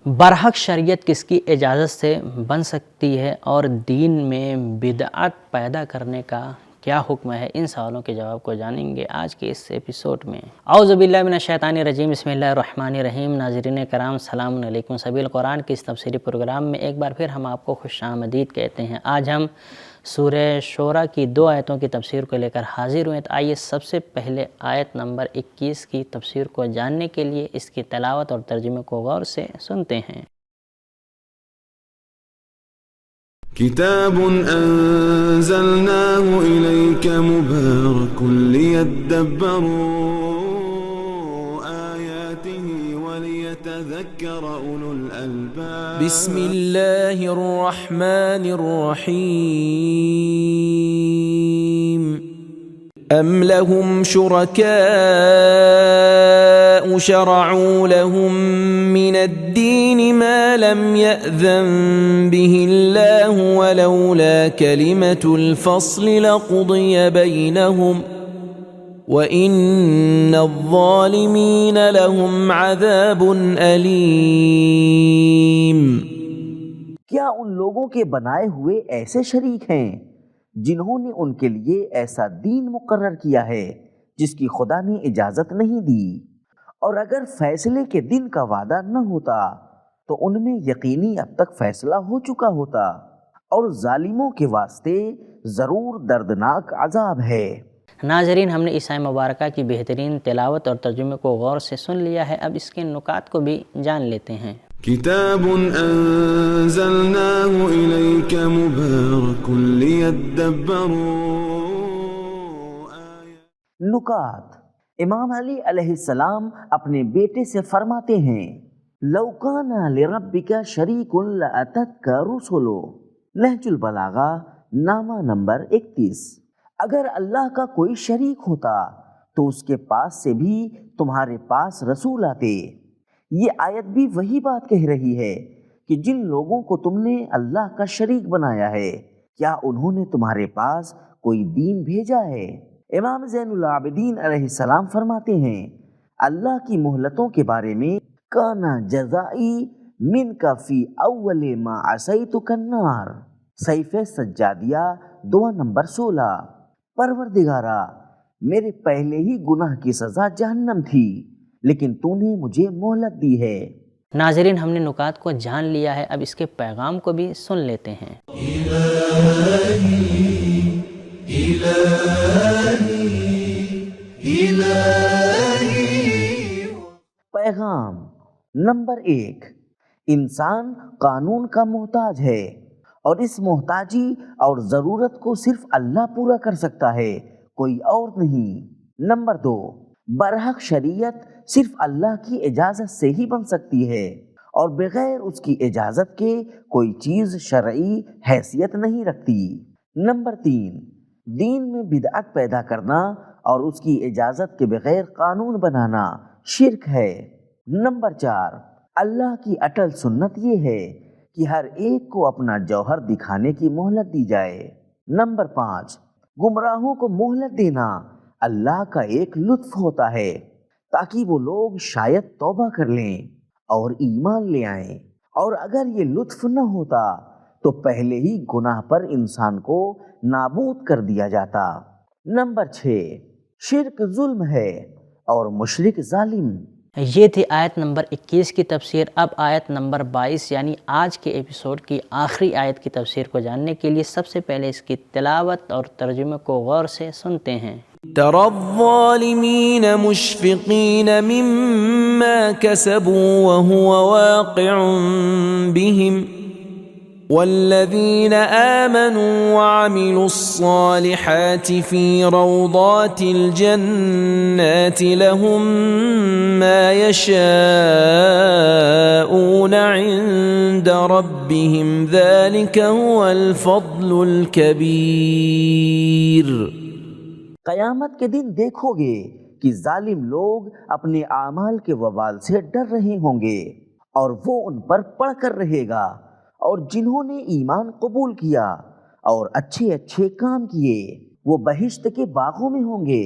برحق شریعت کس کی اجازت سے بن سکتی ہے اور دین میں بدعت پیدا کرنے کا کیا حکم ہے؟ ان سوالوں کے جواب کو جانیں گے آج کے اس ایپیسوڈ میں۔ اعوذ باللہ من الشیطان الرجیم، بسم اللہ الرحمن الرحیم۔ ناظرین کرام، السلام علیکم۔ سبیل قرآن کے اس تفسیری پروگرام میں ایک بار پھر ہم آپ کو خوش آمدید کہتے ہیں۔ آج ہم سورہ شورى کی 2 آیتوں کی تفسیر کو لے کر حاضر ہوئے۔ آئیے سب سے پہلے آیت نمبر 21 کی تفسیر کو جاننے کے لیے اس کی تلاوت اور ترجمے کو غور سے سنتے ہیں۔ كتاب أنزلناه إليك مبارك ليدبروا آياته وليتذكر أولو الألباب بسم الله الرحمن الرحيم أم لهم شركاء شرعوا لهم من الدين ما لم يأذن به الله ولولا كلمة الفصل لقضي بينهم وَإِنَّ الظَّالِمِينَ لَهُمْ عَذَابٌ أَلِيمٌ۔ کیا ان لوگوں کے بنائے ہوئے ایسے شریک ہیں جنہوں نے ان کے لیے ایسا دین مقرر کیا ہے جس کی خدا نے اجازت نہیں دی، اور اگر فیصلے کے دن کا وعدہ نہ ہوتا تو ان میں یقینی اب تک فیصلہ ہو چکا ہوتا، اور ظالموں کے واسطے ضرور دردناک عذاب ہے۔ ناظرین، ہم نے اس آیت مبارکہ کی بہترین تلاوت اور ترجمے کو غور سے سن لیا ہے، اب اس کے نکات کو بھی جان لیتے ہیں۔ كتاب أنزلناه إليك مبارك ليدبروا نکات۔ امام علی علیہ السلام اپنے بیٹے سے فرماتے ہیں، لَوْ كَانَ لِرَبِّكَ شَرِيكٌ لَأَتَتْكَ رُسُلُهُ، نہج البلاغہ نامہ نمبر 31۔ اگر اللہ کا کوئی شریک ہوتا تو اس کے پاس سے بھی تمہارے پاس رسول آتے۔ یہ آیت بھی وہی بات کہہ رہی ہے کہ جن لوگوں کو تم نے اللہ کا شریک بنایا ہے، کیا انہوں نے تمہارے پاس کوئی دین بھیجا ہے؟ امام زین العابدین علیہ السلام فرماتے ہیں، اللہ کی مہلتوں کے بارے میں، کانا جزائی من کا فی اول ما عصیتک النار، صحیفہ سجادیہ دعا نمبر 16۔ پروردگارا، میرے پہلے ہی گناہ کی سزا جہنم تھی، لیکن تو نے مجھے مہلت دی ہے۔ ناظرین، ہم نے نکات کو جان لیا ہے، اب اس کے پیغام کو بھی سن لیتے ہیں۔ پیغام نمبر 1، انسان قانون کا محتاج ہے، اور اس محتاجی اور ضرورت کو صرف اللہ پورا کر سکتا ہے، کوئی اور نہیں۔ نمبر 2، برحق شریعت صرف اللہ کی اجازت سے ہی بن سکتی ہے، اور بغیر اس کی اجازت کے کوئی چیز شرعی حیثیت نہیں رکھتی۔ نمبر 3، دین میں بدعت پیدا کرنا اور اس کی اجازت کے بغیر قانون بنانا شرک ہے۔ نمبر 4، اللہ کی اٹل سنت یہ ہے کہ ہر ایک کو اپنا جوہر دکھانے کی مہلت دی جائے۔ نمبر 5، گمراہوں کو مہلت دینا اللہ کا ایک لطف ہوتا ہے تاکہ وہ لوگ شاید توبہ کر لیں اور ایمان لے آئیں، اور اگر یہ لطف نہ ہوتا تو پہلے ہی گناہ پر انسان کو نابود کر دیا جاتا۔ نمبر 6، شرک ظلم ہے اور مشرک ظالم۔ یہ تھی آیت نمبر 21 کی تفسیر۔ اب آیت نمبر 22 یعنی آج کے ایپیسوڈ کی آخری آیت کی تفسیر کو جاننے کے لیے سب سے پہلے اس کی تلاوت اور ترجمے کو غور سے سنتے ہیں۔ تَرَى الظَّالِمِينَ مُشْفِقِينَ مِمَّا كَسَبُوا وَهُوَ وَاقِعٌ بِهِمْ وَالَّذِينَ آمَنُوا وَعَمِلُوا الصَّالِحَاتِ فِي رَوْضَاتِ الْجَنَّاتِ لَهُم مَّا يَشَاءُونَ عِندَ رَبِّهِمْ ذَلِكَ هُوَ الْفَضْلُ الْكَبِيرُ۔ قیامت کے دن دیکھو گے کہ ظالم لوگ اپنے اعمال کے وبال سے ڈر رہے ہوں گے، اور وہ ان پر پڑ کر رہے گا، اور جنہوں نے ایمان قبول کیا اور اچھے اچھے کام کیے وہ بہشت کے باغوں میں ہوں گے،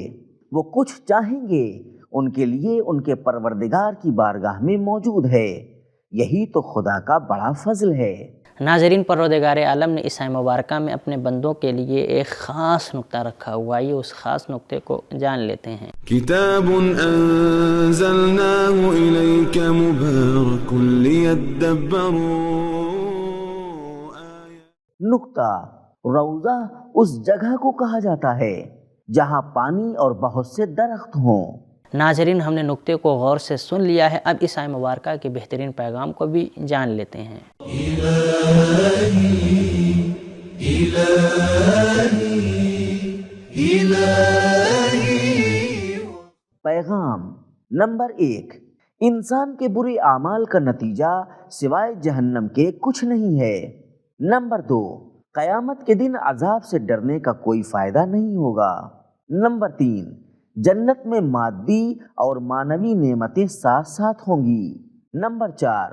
وہ کچھ چاہیں گے ان کے لیے ان کے پروردگار کی بارگاہ میں موجود ہے، یہی تو خدا کا بڑا فضل ہے۔ ناظرین، پروردگار عالم نے اس آیت مبارکہ میں اپنے بندوں کے لیے ایک خاص نقطہ رکھا ہوا ہے، یہ اس خاص نقطے کو جان لیتے ہیں۔ كتاب أنزلناه إليك مبارك ليدبروا نقطہ، روضہ اس جگہ کو کہا جاتا ہے جہاں پانی اور بہت سے درخت ہوں۔ ناظرین، ہم نے نقطے کو غور سے سن لیا ہے، اب اس آیت مبارکہ کے بہترین پیغام کو بھی جان لیتے ہیں۔ پیغام نمبر 1، انسان کے برے اعمال کا نتیجہ سوائے جہنم کے کچھ نہیں ہے۔ نمبر 2، قیامت کے دن عذاب سے ڈرنے کا کوئی فائدہ نہیں ہوگا۔ نمبر 3، جنت میں مادی اور معنوی نعمتیں ساتھ ساتھ ہوں گی۔ نمبر 4،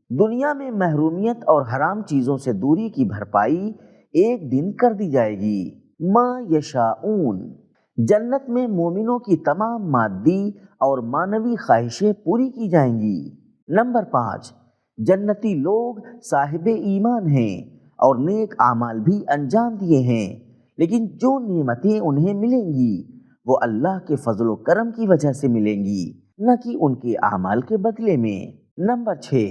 دنیا میں محرومیت اور حرام چیزوں سے دوری کی بھرپائی ایک دن کر دی جائے گی۔ ما یشاؤون، جنت میں مومنوں کی تمام مادی اور معنوی خواہشیں پوری کی جائیں گی۔ نمبر 5، جنتی لوگ صاحب ایمان ہیں اور نیک اعمال بھی انجام دیے ہیں، لیکن جو نعمتیں انہیں ملیں گی وہ اللہ کے فضل و کرم کی وجہ سے ملیں گی، نہ کہ ان کے اعمال کے بدلے میں۔ نمبر 6،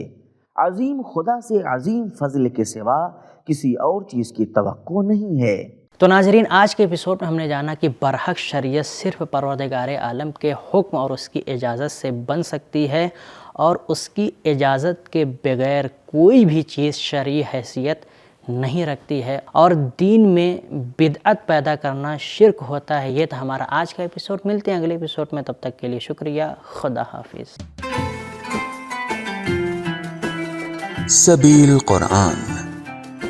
عظیم خدا سے عظیم فضل کے سوا کسی اور چیز کی توقع نہیں ہے۔ تو ناظرین، آج کے ایپیسوڈ میں ہم نے جانا کہ برحق شریعت صرف پروردگار عالم کے حکم اور اس کی اجازت سے بن سکتی ہے، اور اس کی اجازت کے بغیر کوئی بھی چیز شرعی حیثیت نہیں رکھتی ہے، اور دین میں بدعت پیدا کرنا شرک ہوتا ہے۔ یہ تھا ہمارا آج کا ایپیسوڈ، ملتے ہیں اگلے ایپیسوڈ میں، تب تک کے لیے شکریہ، خدا حافظ۔ سبیل قرآن،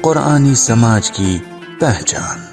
قرآنی سماج کی پہچان۔